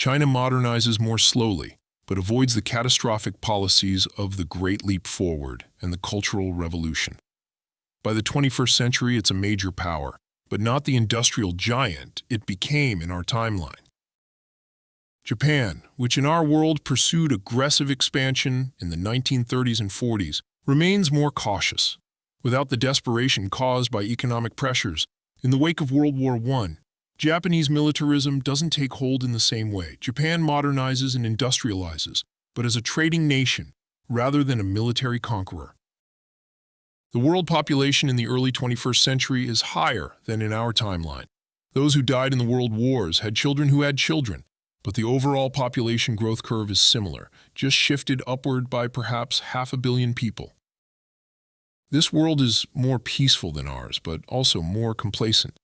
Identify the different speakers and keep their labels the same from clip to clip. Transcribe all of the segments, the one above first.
Speaker 1: China modernizes more slowly, but avoids the catastrophic policies of the Great Leap Forward and the Cultural Revolution. By the 21st century, it's a major power, but not the industrial giant it became in our timeline. Japan, which in our world pursued aggressive expansion in the 1930s and 40s, remains more cautious. Without the desperation caused by economic pressures, in the wake of World War I, Japanese militarism doesn't take hold in the same way. Japan modernizes and industrializes, but as a trading nation rather than a military conqueror. The world population in the early 21st century is higher than in our timeline. Those who died in the world wars had children who had children, but the overall population growth curve is similar, just shifted upward by perhaps 500 million people. This world is more peaceful than ours, but also more complacent.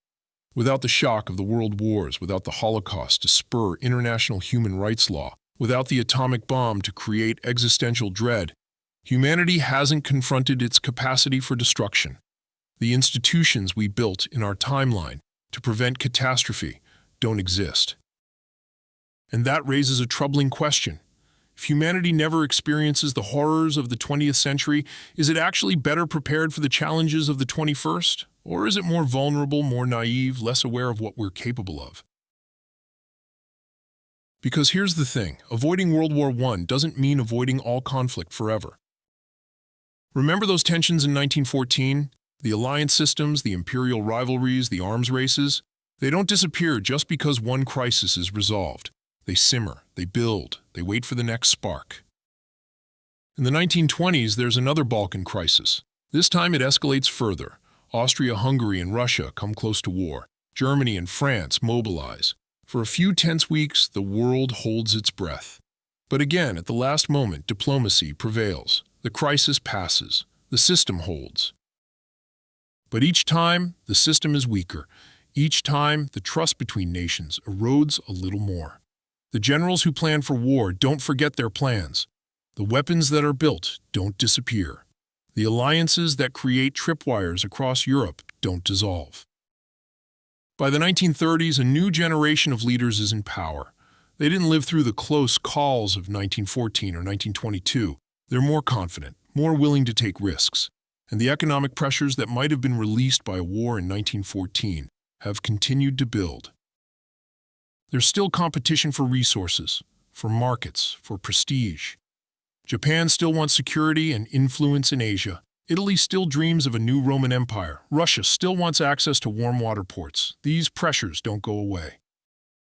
Speaker 1: Without the shock of the world wars, without the Holocaust to spur international human rights law, without the atomic bomb to create existential dread, humanity hasn't confronted its capacity for destruction. The institutions we built in our timeline to prevent catastrophe don't exist. And that raises a troubling question. If humanity never experiences the horrors of the 20th century, is it actually better prepared for the challenges of the 21st? Or is it more vulnerable, more naive, less aware of what we're capable of? Because here's the thing, avoiding World War I doesn't mean avoiding all conflict forever. Remember those tensions in 1914? The alliance systems, the imperial rivalries, the arms races? They don't disappear just because one crisis is resolved. They simmer, they build, they wait for the next spark. In the 1920s, there's another Balkan crisis. This time it escalates further. Austria-Hungary and Russia come close to war. Germany and France mobilize. For a few tense weeks, the world holds its breath. But again, at the last moment, diplomacy prevails. The crisis passes. The system holds. But each time, the system is weaker. Each time, the trust between nations erodes a little more. The generals who plan for war don't forget their plans. The weapons that are built don't disappear. The alliances that create tripwires across Europe don't dissolve. By the 1930s, a new generation of leaders is in power. They didn't live through the close calls of 1914 or 1922. They're more confident, more willing to take risks. And the economic pressures that might have been released by a war in 1914 have continued to build. There's still competition for resources, for markets, for prestige. Japan still wants security and influence in Asia. Italy still dreams of a new Roman Empire. Russia still wants access to warm water ports. These pressures don't go away.